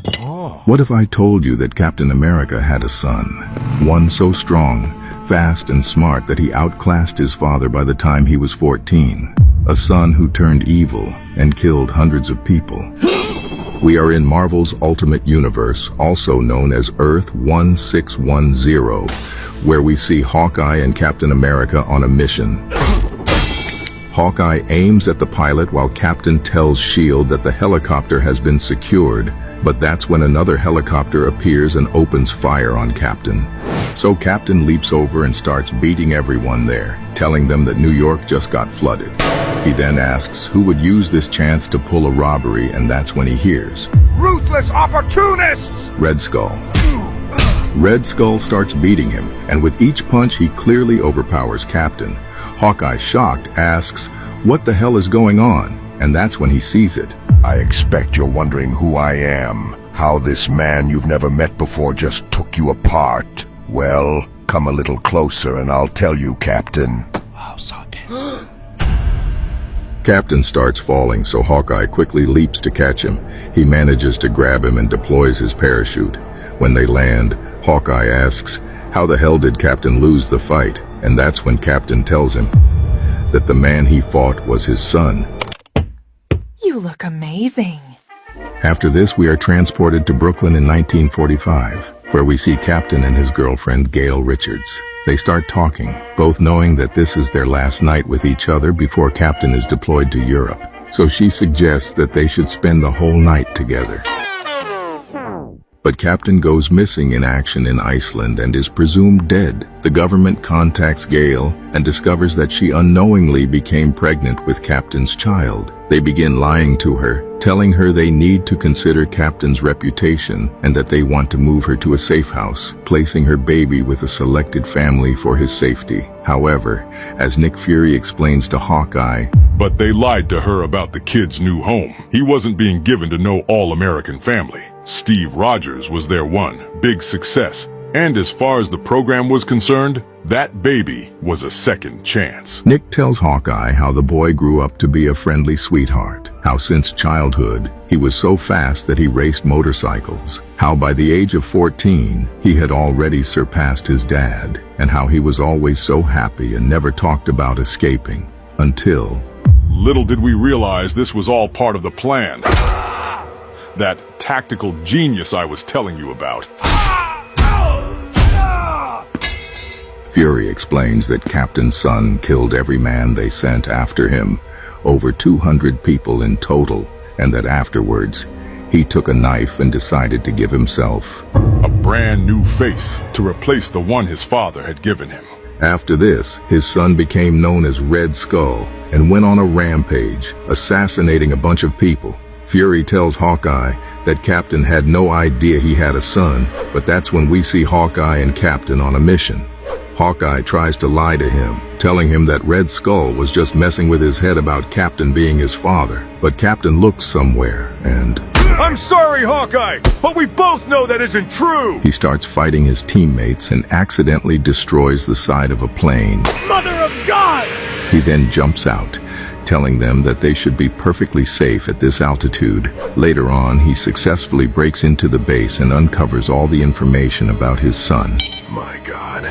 What if I told you that Captain America had a son? One so strong, fast and smart that he outclassed his father by the time he was 14. A son who turned evil and killed hundreds of people. We are in Marvel's Ultimate Universe, also known as Earth 1610, where we see Hawkeye and Captain America on a mission. Hawkeye aims at the pilot while Captain tells S.H.I.E.L.D. that the helicopter has been secured, but that's when another helicopter appears and opens fire on Captain. So Captain leaps over and starts beating everyone there, telling them that New York just got flooded. He then asks who would use this chance to pull a robbery, and that's when he hears, "Ruthless opportunists!" Red Skull. Red Skull starts beating him, and with each punch he clearly overpowers Captain. Hawkeye, shocked, asks, "What the hell is going on?" And that's when he sees it. I expect you're wondering who I am, how this man you've never met before just took you apart. Well, come a little closer and I'll tell you, Captain. Wow, so dense. Captain starts falling, so Hawkeye quickly leaps to catch him. He manages to grab him and deploys his parachute. When they land, Hawkeye asks, how the hell did Captain lose the fight? And that's when Captain tells him that the man he fought was his son. You look amazing. After this, we are transported to Brooklyn in 1945, where we see Captain and his girlfriend, Gail Richards. They start talking, both knowing that this is their last night with each other before Captain is deployed to Europe. So she suggests that they should spend the whole night together. But Captain goes missing in action in Iceland and is presumed dead. The government contacts Gail and discovers that she unknowingly became pregnant with Captain's child. They begin lying to her, telling her they need to consider Captain's reputation and that they want to move her to a safe house, placing her baby with a selected family for his safety. However, as Nick Fury explains to Hawkeye, but they lied to her about the kid's new home. He wasn't being given to no all-American family. Steve Rogers was their one big success. And as far as the program was concerned, that baby was a second chance. Nick tells Hawkeye how the boy grew up to be a friendly sweetheart, how since childhood he was so fast that he raced motorcycles, how by the age of 14 he had already surpassed his dad, and how he was always so happy and never talked about escaping, until... Little did we realize this was all part of the plan. That tactical genius I was telling you about. Fury explains that Captain's son killed every man they sent after him, over 200 people in total, and that afterwards, he took a knife and decided to give himself a brand new face to replace the one his father had given him. After this, his son became known as Red Skull and went on a rampage, assassinating a bunch of people. Fury tells Hawkeye that Captain had no idea he had a son, but that's when we see Hawkeye and Captain on a mission. Hawkeye tries to lie to him, telling him that Red Skull was just messing with his head about Captain being his father. But Captain looks somewhere, and... I'm sorry, Hawkeye, but we both know that isn't true! He starts fighting his teammates and accidentally destroys the side of a plane. Mother of God! He then jumps out, telling them that they should be perfectly safe at this altitude. Later on, he successfully breaks into the base and uncovers all the information about his son. My God.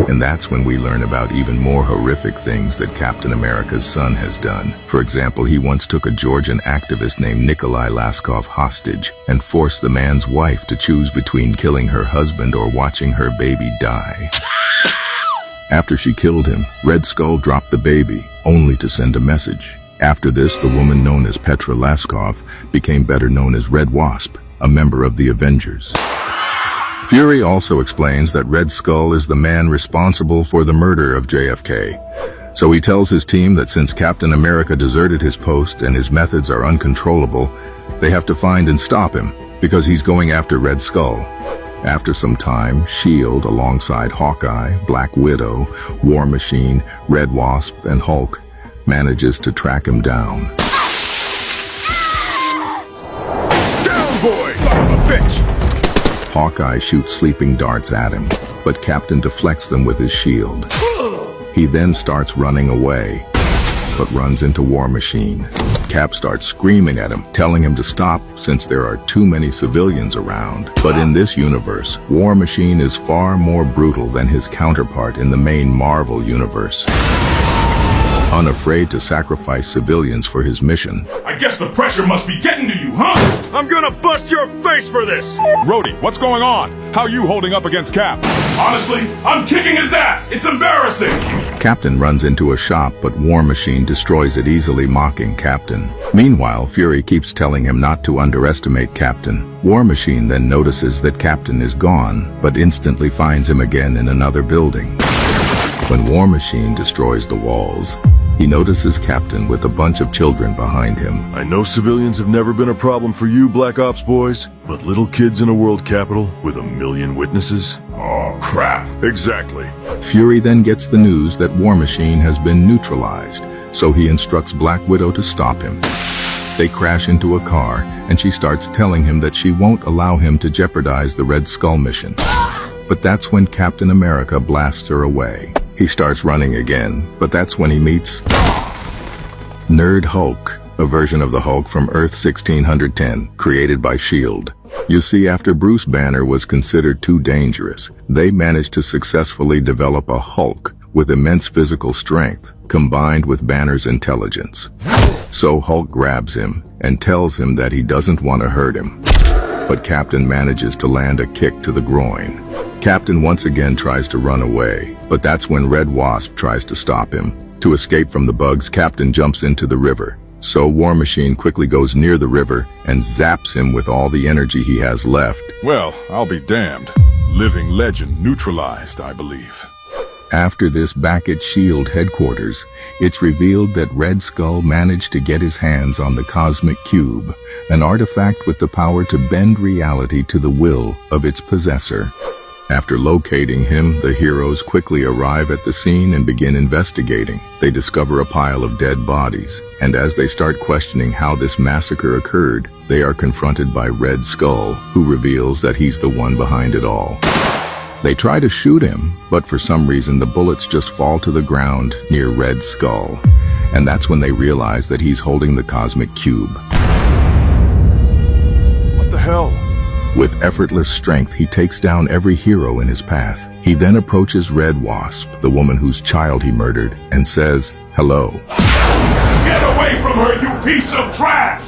And that's when we learn about even more horrific things that Captain America's son has done. For example, he once took a Georgian activist named Nikolai Laskov hostage and forced the man's wife to choose between killing her husband or watching her baby die. After she killed him, Red Skull dropped the baby, only to send a message. After this, the woman known as Petra Laskov became better known as Red Wasp, a member of the Avengers. Fury also explains that Red Skull is the man responsible for the murder of JFK. So he tells his team that since Captain America deserted his post and his methods are uncontrollable, they have to find and stop him, because he's going after Red Skull. After some time, S.H.I.E.L.D., alongside Hawkeye, Black Widow, War Machine, Red Wasp, and Hulk, manages to track him down. Down, boy! Son of a bitch! Hawkeye shoots sleeping darts at him, but Captain deflects them with his shield. He then starts running away. but runs into War Machine. Cap starts screaming at him, telling him to stop since there are too many civilians around. But in this universe, War Machine is far more brutal than his counterpart in the main Marvel universe. Unafraid to sacrifice civilians for his mission, I guess the pressure must be getting to you, huh? I'm gonna bust your face for this! Rhodey, what's going on? How are you holding up against Cap? Honestly, I'm kicking his ass! It's embarrassing! Captain runs into a shop, but War Machine destroys it easily, mocking Captain. Meanwhile, Fury keeps telling him not to underestimate Captain. War Machine then notices that Captain is gone, but instantly finds him again in another building. When War Machine destroys the walls, he notices Captain with a bunch of children behind him. I know civilians have never been a problem for you, Black Ops boys, but little kids in a world capital with 1 million witnesses? Oh, crap. Exactly. Fury then gets the news that War Machine has been neutralized, so he instructs Black Widow to stop him. They crash into a car, and she starts telling him that she won't allow him to jeopardize the Red Skull mission. But that's when Captain America blasts her away. He starts running again, but that's when he meets Nerd Hulk, a version of the Hulk from Earth 1610, created by S.H.I.E.L.D. You see, after Bruce Banner was considered too dangerous, they managed to successfully develop a Hulk with immense physical strength, combined with Banner's intelligence. So Hulk grabs him and tells him that he doesn't want to hurt him. But Captain manages to land a kick to the groin. Captain once again tries to run away, but that's when Red Wasp tries to stop him. To escape from the bugs, Captain jumps into the river. So War Machine quickly goes near the river and zaps him with all the energy he has left. Well, I'll be damned. Living legend neutralized, I believe. After this, back at S.H.I.E.L.D. headquarters, it's revealed that Red Skull managed to get his hands on the Cosmic Cube, an artifact with the power to bend reality to the will of its possessor. After locating him, the heroes quickly arrive at the scene and begin investigating. They discover a pile of dead bodies, and as they start questioning how this massacre occurred, they are confronted by Red Skull, who reveals that he's the one behind it all. They try to shoot him, but for some reason the bullets just fall to the ground near Red Skull, and that's when they realize that he's holding the Cosmic Cube. What the hell? With effortless strength, he takes down every hero in his path. He then approaches Red Wasp, the woman whose child he murdered, and says, "Hello." Get away from her, you piece of trash!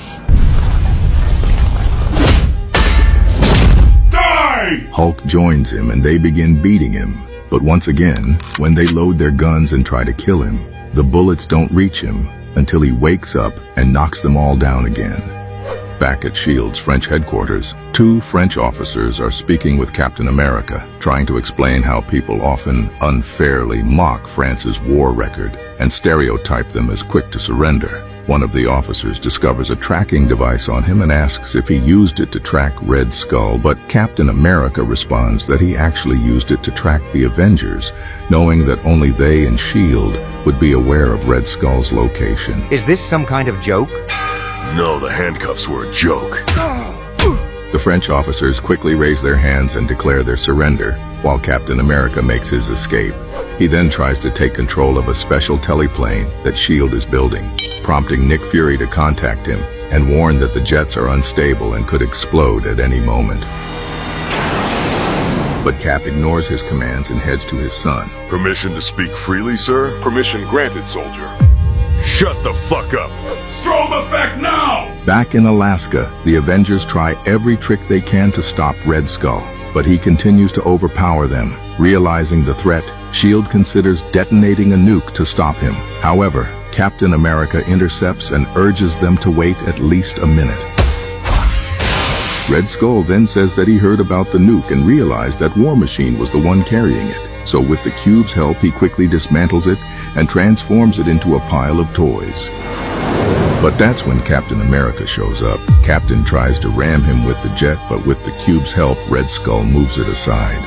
Die! Hulk joins him and they begin beating him. But once again, when they load their guns and try to kill him, the bullets don't reach him until he wakes up and knocks them all down again. Back at S.H.I.E.L.D.'s French headquarters, 2 French officers are speaking with Captain America, trying to explain how people often unfairly mock France's war record and stereotype them as quick to surrender. One of the officers discovers a tracking device on him and asks if he used it to track Red Skull, but Captain America responds that he actually used it to track the Avengers, knowing that only they and S.H.I.E.L.D. would be aware of Red Skull's location. Is this some kind of joke? No, the handcuffs were a joke. The French officers quickly raise their hands and declare their surrender, while Captain America makes his escape. He then tries to take control of a special teleplane that S.H.I.E.L.D. is building, prompting Nick Fury to contact him and warn that the jets are unstable and could explode at any moment. But Cap ignores his commands and heads to his son. Permission to speak freely, sir? Permission granted, soldier. Shut the fuck up! Strobe effect now! Back in Alaska, the Avengers try every trick they can to stop Red Skull, but he continues to overpower them. Realizing the threat, S.H.I.E.L.D. considers detonating a nuke to stop him. However, Captain America intercepts and urges them to wait at least a minute. Red Skull then says that he heard about the nuke and realized that War Machine was the one carrying it. So with the cube's help, he quickly dismantles it and transforms it into a pile of toys. But that's when Captain America shows up. Captain tries to ram him with the jet, but with the cube's help, Red Skull moves it aside.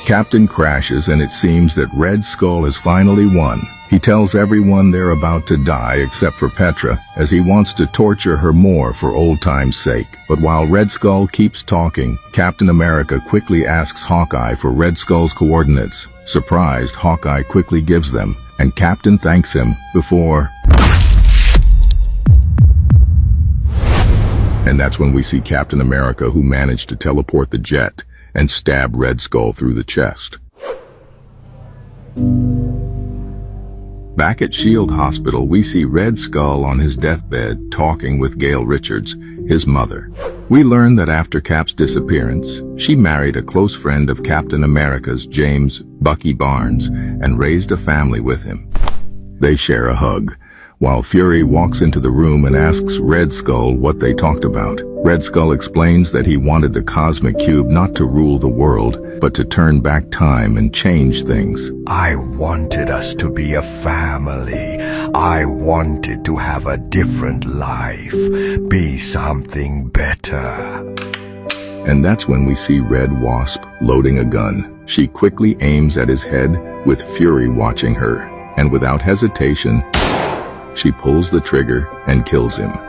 Captain crashes, and it seems that Red Skull has finally won. He tells everyone they're about to die except for Petra, as he wants to torture her more for old time's sake. But while Red Skull keeps talking, Captain America quickly asks Hawkeye for Red Skull's coordinates. Surprised, Hawkeye quickly gives them, and Captain thanks him before... And that's when we see Captain America, who managed to teleport the jet and stab Red Skull through the chest. Back at S.H.I.E.L.D. Hospital, we see Red Skull on his deathbed talking with Gail Richards, his mother. We learn that after Cap's disappearance, she married a close friend of Captain America's, James Bucky Barnes, and raised a family with him. They share a hug, while Fury walks into the room and asks Red Skull what they talked about. Red Skull explains that he wanted the Cosmic Cube not to rule the world, but to turn back time and change things. I wanted us to be a family. I wanted to have a different life, be something better. And that's when we see Red Wasp loading a gun. She quickly aims at his head, with Fury watching her, and without hesitation, she pulls the trigger and kills him.